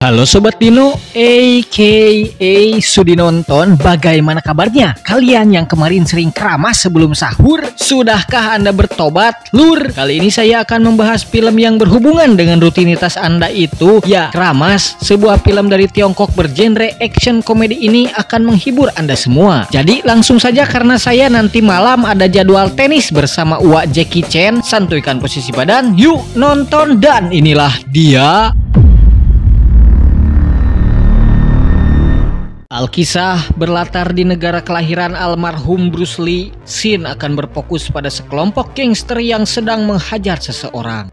Halo Sobat Dino, aka Sudi Nonton, bagaimana kabarnya? Kalian yang kemarin sering keramas sebelum sahur, sudahkah Anda bertobat? Lur, kali ini saya akan membahas film yang berhubungan dengan rutinitas Anda itu. Ya, Keramas, sebuah film dari Tiongkok bergenre action komedi ini akan menghibur Anda semua. Jadi langsung saja karena saya nanti malam ada jadwal tenis bersama Uwak Jackie Chan. Santuikan posisi badan, yuk nonton, dan inilah dia. Alkisah berlatar di negara kelahiran almarhum Bruce Lee. Scene akan berfokus pada sekelompok gangster yang sedang menghajar seseorang.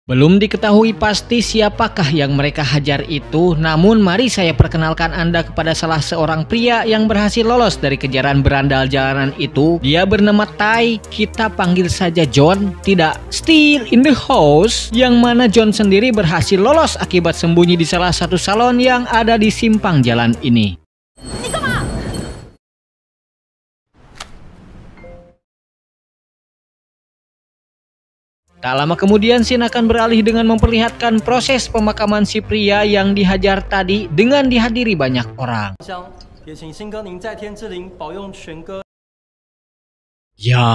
Belum diketahui pasti siapakah yang mereka hajar itu, namun mari saya perkenalkan Anda kepada salah seorang pria yang berhasil lolos dari kejaran berandal jalanan itu. Dia bernama Tai, kita panggil saja John, tidak still in the house, yang mana John sendiri berhasil lolos akibat sembunyi di salah satu salon yang ada di simpang jalan ini. Tak lama kemudian scene akan beralih dengan memperlihatkan proses pemakaman si pria yang dihajar tadi dengan dihadiri banyak orang. Ya,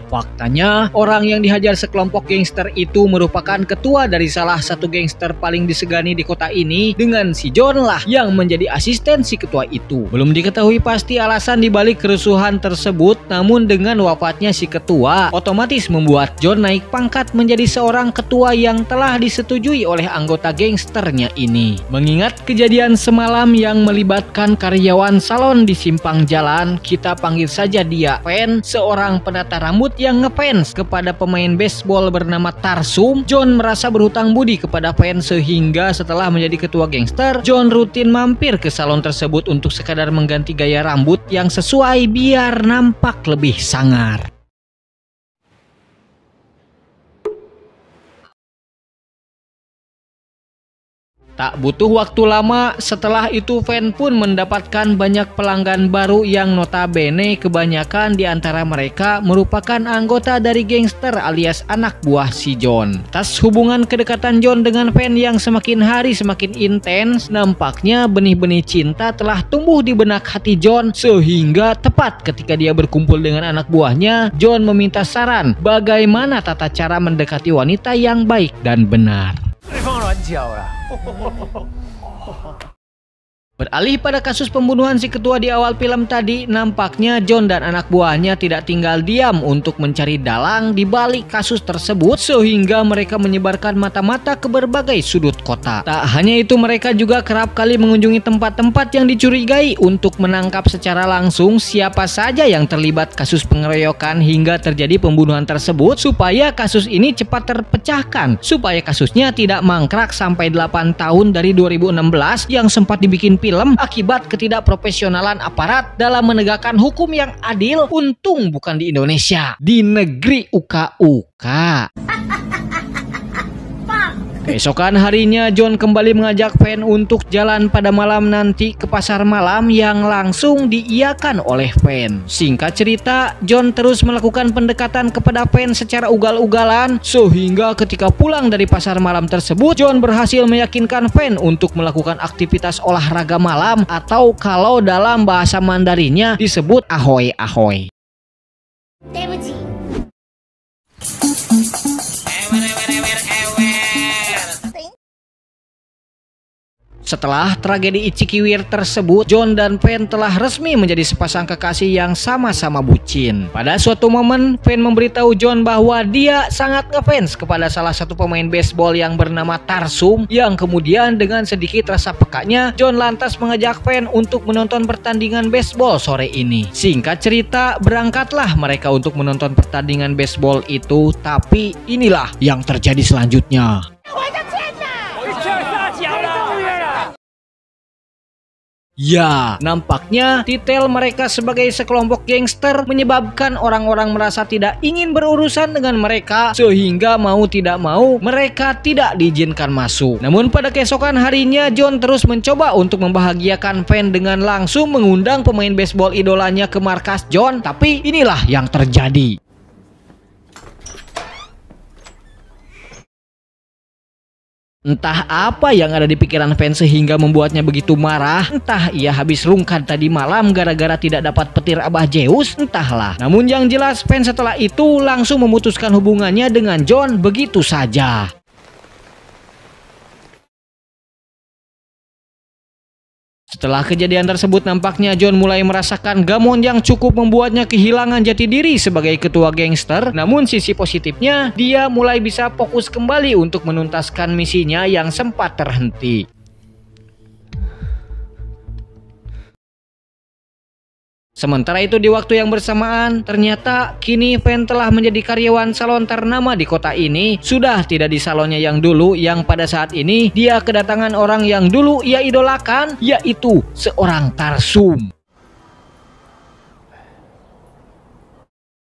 faktanya orang yang dihajar sekelompok gangster itu merupakan ketua dari salah satu gangster paling disegani di kota ini, dengan si John lah yang menjadi asisten si ketua itu. Belum diketahui pasti alasan dibalik kerusuhan tersebut, namun dengan wafatnya si ketua, otomatis membuat John naik pangkat menjadi seorang ketua yang telah disetujui oleh anggota gangsternya ini. Mengingat kejadian semalam yang melibatkan karyawan salon di simpang jalan, kita panggil saja dia Fan, seorang penata rambut yang ngefans kepada pemain baseball bernama Tarsum. John merasa berhutang budi kepada Fan sehingga setelah menjadi ketua gangster, John rutin mampir ke salon tersebut untuk sekadar mengganti gaya rambut yang sesuai biar nampak lebih sangar. Tak butuh waktu lama, setelah itu Fan pun mendapatkan banyak pelanggan baru yang notabene kebanyakan di antara mereka merupakan anggota dari gangster alias anak buah si John. Atas hubungan kedekatan John dengan Fan yang semakin hari semakin intens, nampaknya benih-benih cinta telah tumbuh di benak hati John, sehingga tepat ketika dia berkumpul dengan anak buahnya, John meminta saran bagaimana tata cara mendekati wanita yang baik dan benar. Beralih pada kasus pembunuhan si ketua di awal film tadi, nampaknya John dan anak buahnya tidak tinggal diam untuk mencari dalang di balik kasus tersebut, sehingga mereka menyebarkan mata-mata ke berbagai sudut kota. Tak hanya itu, mereka juga kerap kali mengunjungi tempat-tempat yang dicurigai untuk menangkap secara langsung siapa saja yang terlibat kasus pengeroyokan hingga terjadi pembunuhan tersebut, supaya kasus ini cepat terpecahkan, supaya kasusnya tidak mangkrak sampai 8 tahun dari 2016 yang sempat dibikin film akibat ketidakprofesionalan aparat dalam menegakkan hukum yang adil. Untung bukan di Indonesia, di negeri uka-uka. Keesokan harinya, John kembali mengajak Fan untuk jalan pada malam nanti ke pasar malam yang langsung diiyakan oleh Fan. Singkat cerita, John terus melakukan pendekatan kepada Fan secara ugal-ugalan, sehingga ketika pulang dari pasar malam tersebut, John berhasil meyakinkan Fan untuk melakukan aktivitas olahraga malam, atau kalau dalam bahasa Mandarinnya disebut ahoy-ahoy. Setelah tragedi Icikiwir tersebut, John dan Fan telah resmi menjadi sepasang kekasih yang sama-sama bucin. Pada suatu momen, Fan memberitahu John bahwa dia sangat ngefans kepada salah satu pemain baseball yang bernama Tarsum, yang kemudian dengan sedikit rasa pekanya, John lantas mengajak Fan untuk menonton pertandingan baseball sore ini. Singkat cerita, berangkatlah mereka untuk menonton pertandingan baseball itu, tapi inilah yang terjadi selanjutnya. Ya, nampaknya detail mereka sebagai sekelompok gangster menyebabkan orang-orang merasa tidak ingin berurusan dengan mereka, sehingga mau tidak mau mereka tidak diizinkan masuk. Namun pada keesokan harinya, John terus mencoba untuk membahagiakan Fan dengan langsung mengundang pemain baseball idolanya ke markas John, tapi inilah yang terjadi. Entah apa yang ada di pikiran fans sehingga membuatnya begitu marah. Entah ia habis rungkat tadi malam gara-gara tidak dapat petir Abah Zeus, entahlah. Namun yang jelas fans setelah itu langsung memutuskan hubungannya dengan John begitu saja. Setelah kejadian tersebut, nampaknya John mulai merasakan gamon yang cukup membuatnya kehilangan jati diri sebagai ketua gangster. Namun sisi positifnya, dia mulai bisa fokus kembali untuk menuntaskan misinya yang sempat terhenti. Sementara itu di waktu yang bersamaan, ternyata kini Van telah menjadi karyawan salon ternama di kota ini. Sudah tidak di salonnya yang dulu, yang pada saat ini dia kedatangan orang yang dulu ia idolakan, yaitu seorang Tarsum.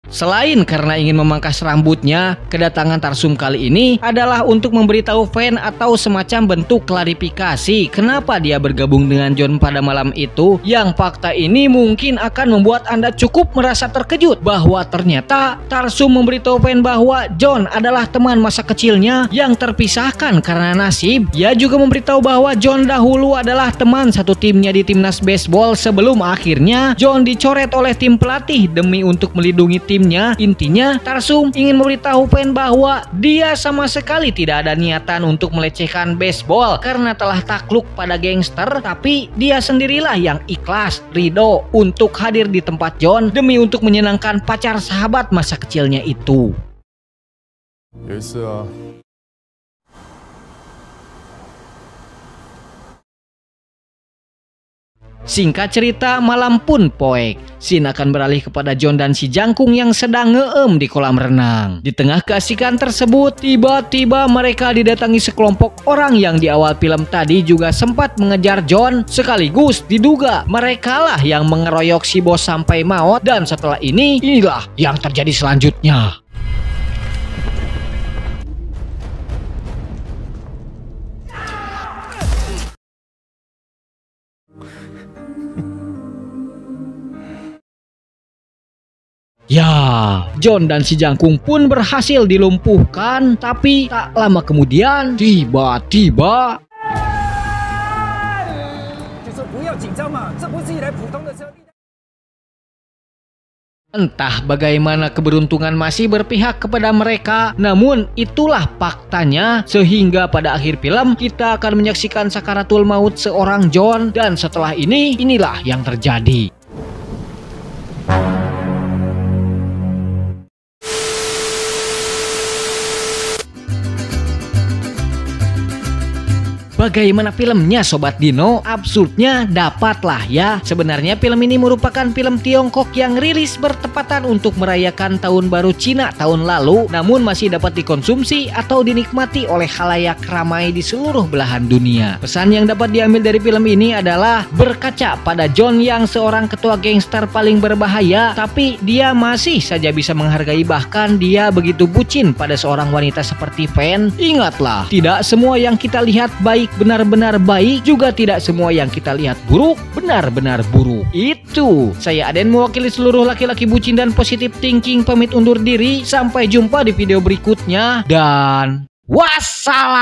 Selain karena ingin memangkas rambutnya, kedatangan Tarsum kali ini adalah untuk memberitahu Van atau semacam bentuk klarifikasi kenapa dia bergabung dengan John pada malam itu. Yang fakta ini mungkin akan membuat Anda cukup merasa terkejut bahwa ternyata Tarsum memberitahu Van bahwa John adalah teman masa kecilnya yang terpisahkan karena nasib. Ia juga memberitahu bahwa John dahulu adalah teman satu timnya di timnas baseball sebelum akhirnya John dicoret oleh tim pelatih demi untuk melindungi tim. Intinya Tarsum ingin memberitahu Van bahwa dia sama sekali tidak ada niatan untuk melecehkan baseball karena telah takluk pada gangster, tapi dia sendirilah yang ikhlas, ridho untuk hadir di tempat John demi untuk menyenangkan pacar sahabat masa kecilnya itu. Singkat cerita, malam pun poek. Scene akan beralih kepada John dan si Jangkung yang sedang ngeem di kolam renang. Di tengah keasikan tersebut, tiba-tiba mereka didatangi sekelompok orang yang di awal film tadi juga sempat mengejar John. Sekaligus diduga merekalah yang mengeroyok si bos sampai maut. Dan setelah ini, inilah yang terjadi selanjutnya. Ya, John dan si Jangkung pun berhasil dilumpuhkan, tapi tak lama kemudian tiba-tiba entah bagaimana keberuntungan masih berpihak kepada mereka, namun itulah faktanya sehingga pada akhir film kita akan menyaksikan sakaratul maut seorang John dan setelah ini inilah yang terjadi. Bagaimana filmnya Sobat Dino? Absurdnya dapatlah ya. Sebenarnya film ini merupakan film Tiongkok yang rilis bertepatan untuk merayakan tahun baru Cina tahun lalu, namun masih dapat dikonsumsi atau dinikmati oleh khalayak ramai di seluruh belahan dunia. Pesan yang dapat diambil dari film ini adalah berkaca pada John yang seorang ketua gangster paling berbahaya, tapi dia masih saja bisa menghargai, bahkan dia begitu bucin pada seorang wanita seperti Van. Ingatlah, tidak semua yang kita lihat baik benar-benar baik, juga tidak semua yang kita lihat buruk benar-benar buruk. Itu saya Aden mewakili seluruh laki-laki bucin dan positive thinking pamit undur diri. Sampai jumpa di video berikutnya dan wassalam.